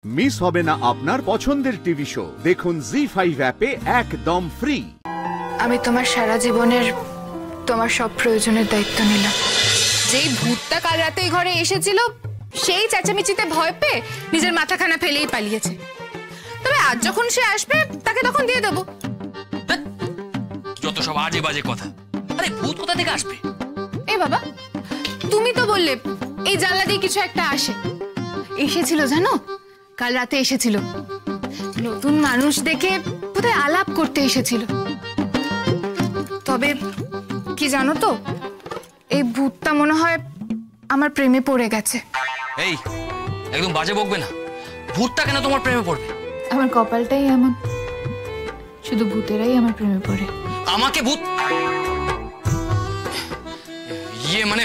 Miss হবে না আপনার পছন্দের টিভি শো। দেখুন জি5 অ্যাপে একদম ফ্রি। আমি তোমার সারা জীবনের তোমার সব প্রয়োজনের দায়িত্ব নিলাম। যেই ভূতটা কাল রাতে এই ঘরে এসেছিল সেই চেঁচামেচিতে ভয় পেয়ে নিজের মাথাখানা ফেলেই পালিয়েছে। তবে আজ যখন সে আসবে তাকে তখন দিয়ে দেবো। যত সব আজে বাজে কথা। আরে ভূত কোথা থেকে আসবে? এ বাবা, তুমি তো বললে এই জানলা দিয়ে কিছু একটা আসে। এসেছিল জানো, কাল রাতে এসেছিল। নতুন মানুষ দেখে বোধহয় আলাপ করতে এসেছিল। তবে কি জানো তো, এই ভূতটা মনে হয় আমার প্রেমে পড়ে গেছে। এই একদম বাজে বকবে না। ভূতটা কেন তোমার প্রেমে পড়বে? আমার কপালটাই এমন, শুধু ভূতেরাই আমার প্রেমে পড়ে। আমাকে ভূত মানে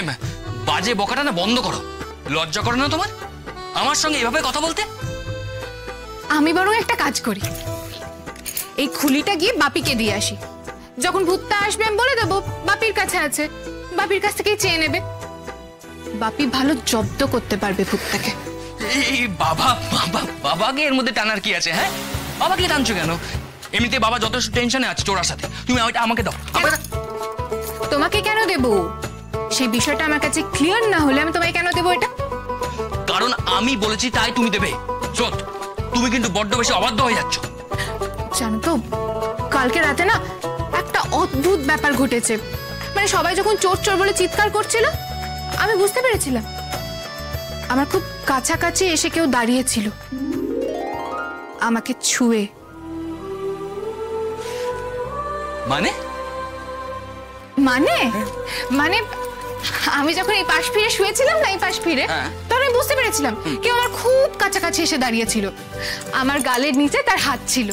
বাজে বকাটা না বন্ধ করো। লজ্জা করে না তোমার আমার সঙ্গে এভাবে কথা বলতে? আমি বরং একটা কাজ করি, এই খুলিটা গিয়ে বাপিকে দিয়ে আসি। যখন ভূতটা আসবে আমি বলে দেবো বাপির কাছে আছে, বাপির কাছ থেকেই চেয়ে নেবে। বাপি ভালো জব্দ করতে পারবে ভূতটাকে। এই বাবা বাবা বাবাকে এর মধ্যে টানার কি আছে? হ্যাঁ, বাবাকে টানছো কেন? এমনিতে বাবা যথেষ্ট টেনশনে আছে চোরার সাথে। তুমি ওইটা আমাকে দাও। তোমাকে কেন দেবো সেই বিষয়টা আমার কাছে ক্লিয়ার না হলে আমি তোমায় কেন দেবো এটা? কারণ আমি বলেছি তাই তুমি দেবে। সত, তুমি কিন্তু বড্ড বেশি অবাধ্য হয়ে যাচ্ছ। জানো তো, কালকে রাতে না একটা অদ্ভুত ব্যাপার ঘটেছে। মানে সবাই যখন চোর চোর বলে চিৎকার করছিল আমি বুঝতে পেরেছিলাম আমার খুব কাছাকাছি এসে কেউ দাঁড়িয়েছিল আমাকে ছুঁয়ে। মানে মানে মানে আমি যখন এই পাশ ফিরে শুয়েছিলাম না, এই পাশ ফিরে, তখন আমি বুঝতে পেরেছিলাম কেউ আমার খুব কাছাকাছি এসে দাঁড়িয়েছিল। আমার গালের নিচে তার হাত ছিল।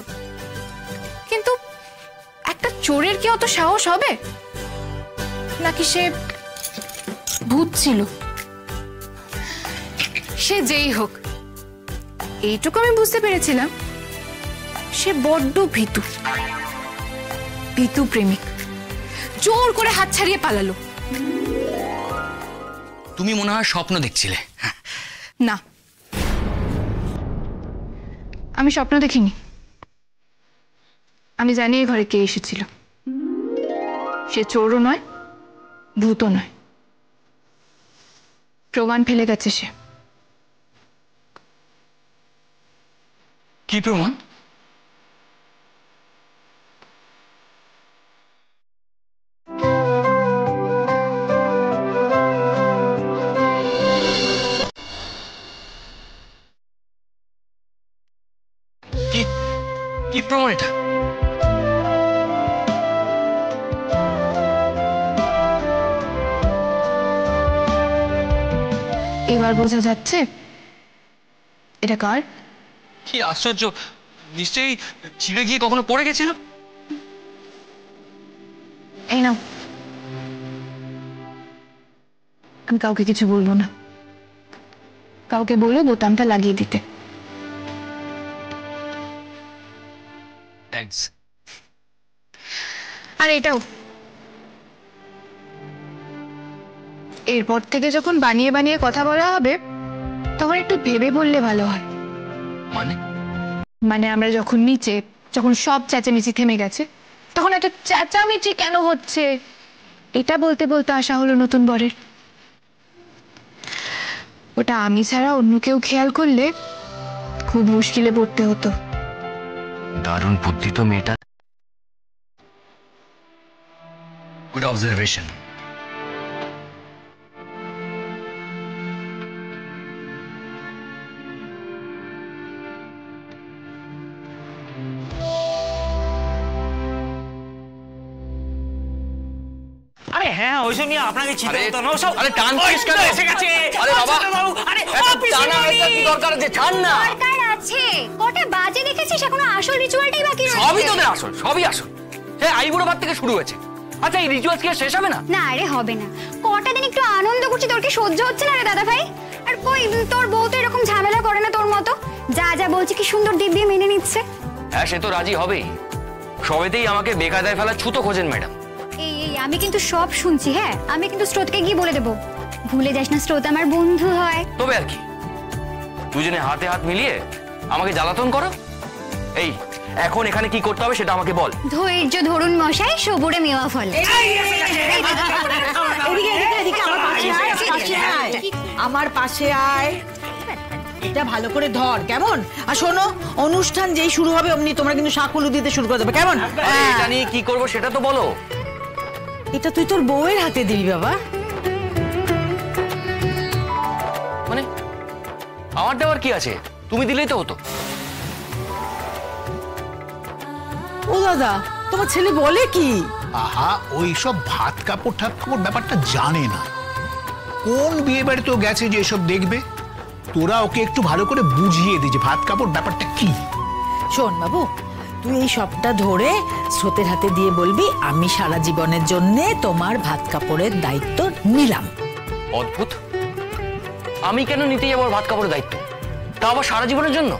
কিন্তু একটা চোরের কি অত সাহস হবে? নাকি সে ভূত ছিল? সে যেই হোক, এইটুকু আমি বুঝতে পেরেছিলাম সে বড্ড ভীতু, ভীতু প্রেমিক। জোর করে হাত ছাড়িয়ে পালালো। তুমি মনে হয় স্বপ্ন দেখছিলে। না, আমি স্বপ্ন দেখিনি। আমি জানি এই ঘরে কে এসেছিল। সে চোরও নয়, ভূতও নয়। প্রমাণ ফেলে গেছে সে। কি প্রমাণ? কি প্রমাণ এটা? এবার বোঝা যাচ্ছে এটা কার? কি আশ্চর্য, নিশ্চয়ই ছিঁড়ে গিয়ে কখনো পড়ে গেছিল। এই নাও, আমি কাউকে কিছু বলবো না। কাউকে বলে বোতামটা লাগিয়ে দিতে। থ্যাঙ্কস। আর এটাও, এরপর থেকে যখন বানিয়ে বানিয়ে কথা বলা হবে তখন একটু ভেবে বললে ভালো হয়। মানে আমরা যখন নিচে, যখন সব চেঁচামেচি থেমে গেছে, তখন একটা চেঁচামেচি কেন হচ্ছে এটা বলতে বলতে আসা হলো নতুন বরের। ওটা আমি ছাড়া অন্য কেউ খেয়াল করলে খুব মুশকিলে পড়তে হতো। দারুণ বুদ্ধি তো মেয়েটা। Good observation. আরে হ্যাঁ, ওইসব নিয়ে আপনাকে চিন্তা করতে হবে না। ওসব আরে টানছিস কেন? এসে গেছে। আরে বাবা, আরে টানা হয়েছে, কি দরকার আছে? ছাড় না। দরকার আছে। কটা বাজে দেখেছিস, এখনো আসল রিচুয়ালটাই বাকি রয়েছে। সবই তোদের আসল, সবই আসল। হ্যাঁ, আইবুড়ো ভাত থেকে শুরু হয়েছে। আচ্ছা, এই রিচুয়াল কি শেষ হবে না? না রে, হবে না। কটা দিন একটু আনন্দ করছি, তোর কি সহ্য হচ্ছে না রে দাদা ভাই? আর কই তোর বউ তো এরকম ঝামেলা করে না তোর মতো। যা যা বলছি কি সুন্দর দিব্যি মেনে নিচ্ছে। হ্যাঁ, সে তো রাজি হবেই। সবেতেই আমাকে বেকায়দায় ফেলা ছুতো খোঁজেন ম্যাডাম। এই এই আমি কিন্তু সব শুনছি। হ্যাঁ, আমি কিন্তু স্রোতকে গিয়ে বলে দেবো। ভুলে যাস না, স্রোত আমার বন্ধু হয়। তবে আর কি, দুজনে হাতে হাত মিলিয়ে আমাকে জ্বালাতন করো? এই এখন এখানে কি করতে হবে সেটা আমাকে বল। ধৈর্য ধরুন মশাই, সবুরে মেওয়া ফল। আমার পাশে আয়, এটা ভালো করে ধর, কেমন? আর শোনো, অনুষ্ঠান যেই শুরু হবে অমনি তোমরা কিন্তু শাকুলু দিতে শুরু করে দেবে, কেমন? এটা নিয়ে কি করবো সেটা তো বলো। এটা তুই তোর বউয়ের হাতে দিবি বাবা। মানে আমার দেওয়ার কি আছে, তুমি দিলেই তো হতো। ও দাদা, তোমার ছেলে বলে কি? আহা, ওই সব ভাত কাপড় ব্যাপারটা জানে না। কোন বিয়ে বাড়ি তো গেছে যে এসব দেখবে? তোরা ওকে একটু ভালো করে বুঝিয়ে দি যে ভাত কাপড় ব্যাপারটা কি। শোন বাবু, তুই এই সবটা ধরে স্রোতের হাতে দিয়ে বলবি, আমি সারা জীবনের জন্য তোমার ভাত কাপড়ের দায়িত্ব নিলাম। অদ্ভুত, আমি কেন নিতে যাবো ভাত কাপড়ের দায়িত্ব, তা আবার সারা জীবনের জন্য?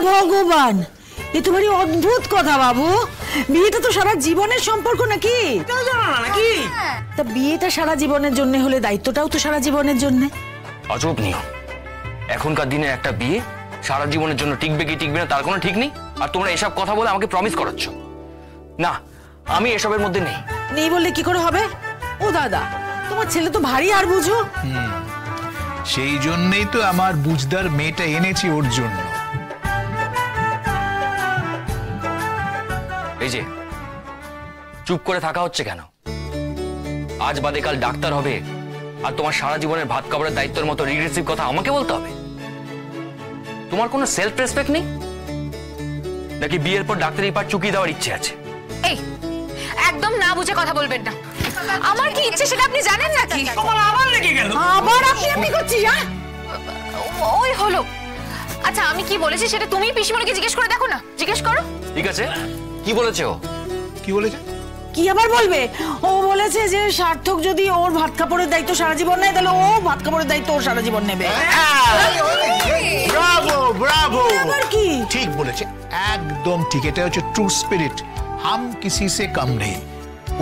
ভগবান, এ তো ভারী অদ্ভুত কথা বাবু। বিয়েটা তো সারা জীবনের সম্পর্ক নাকি? নাকি তা বিয়েটা সারা জীবনের জন্য হলে দায়িত্বটাও তো সারা জীবনের জন্য। অজব নিয়ম। এখনকার দিনে একটা বিয়ে সারা জীবনের জন্য টিকবে কি টিকবে না তার কোনো ঠিক নেই। আর তোমরা এসব কথা বলে আমাকে প্রমিস করাচ্ছ। না, আমি এসবের মধ্যে নেই। নেই বললে কি করে হবে? ও দাদা, তোমার ছেলে তো ভারী আর বুঝো। সেই জন্যই তো আমার বুঝদার মেয়েটা এনেছি ওর জন্য। এই যে চুপ করে থাকা হচ্ছে কেন? আজ বাদে কাল ডাক্তার হবে, আর তোমার সারা জীবনের ভাত কাপড়ের দায়িত্বের মতো রিগ্রেসিভ কথা আমাকে বলতে হবে? তোমার কোনো সেলফ রেসপেক্ট নেই নাকি বিয়ের পর ডাক্তারি পার চুকিয়ে দেওয়ার ইচ্ছে আছে? এই একদম না বুঝে কথা বলবেন না। আমার কি ইচ্ছে সেটা আপনি জানেন নাকি? আবার লেগে গেল। আবার আপনি করছিস? ওই হলো। আচ্ছা, আমি কি বলেছি সেটা তুমি পিসিমণিকে জিজ্ঞেস করে দেখো না। জিজ্ঞেস করো। ঠিক আছে, কি বলেছে ও? কি বলেছে? কি আবার বলবে? ও বলেছে যে সার্থক যদি ওর ভাত কাপড়ের দায়িত্ব সারা জীবন নেয়, তাহলে ও ভাত কাপড়ের দায়িত্ব ওর সারা জীবন নেবে। ব্রাভো ব্রাভো, আবার কি? ঠিক বলেছে, একদম ঠিক। এটা হচ্ছে ট্রু স্পিরিট। হাম কিসি সে কম নেই।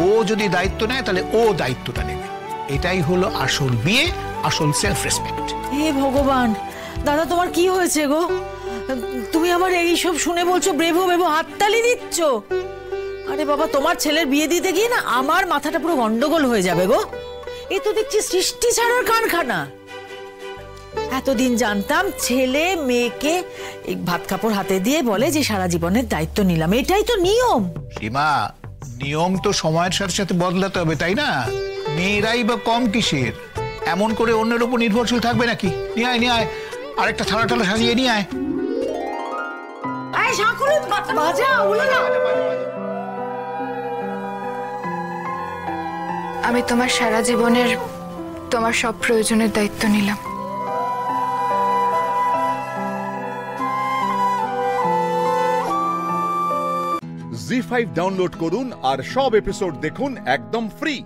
ও যদি দায়িত্ব নেয় তাহলে ও দায়িত্বটা নেবে। এটাই হলো আসল বিয়ে, আসল সেলফ রেসপেক্ট। হে ভগবান, দাদা তোমার কি হয়েছে গো? তুমি আবার এইসব শুনে বলছো ব্রেভো ব্রেভো, হাততালি দিচ্ছ? আরে বাবা, তোমার ছেলের বিয়ে দিতে গিয়ে না আমার মাথাটা পুরো গন্ডগোল হয়ে যাবে গো। এ তো দেখছি সৃষ্টি ছাড়ার কারখানা। এতদিন জানতাম ছেলে মেয়েকে এই ভাত কাপড় হাতে দিয়ে বলে যে সারা জীবনের দায়িত্ব নিলাম, এটাই তো নিয়ম। সীমা, নিয়ম তো সময়ের সাথে সাথে বদলাতে হবে, তাই না? মেয়েরাই বা কম কিসের? এমন করে অন্যের উপর নির্ভরশীল থাকবে নাকি? নিয়ে আয়, নিয়ে আয়, আরেকটা থালা টালা সাজিয়ে নিয়ে আয়। আমি তোমার সারা জীবনের তোমার সব প্রয়োজনের দায়িত্ব নিলাম। জি5 ডাউনলোড করুন আর সব এপিসোড দেখুন একদম ফ্রি।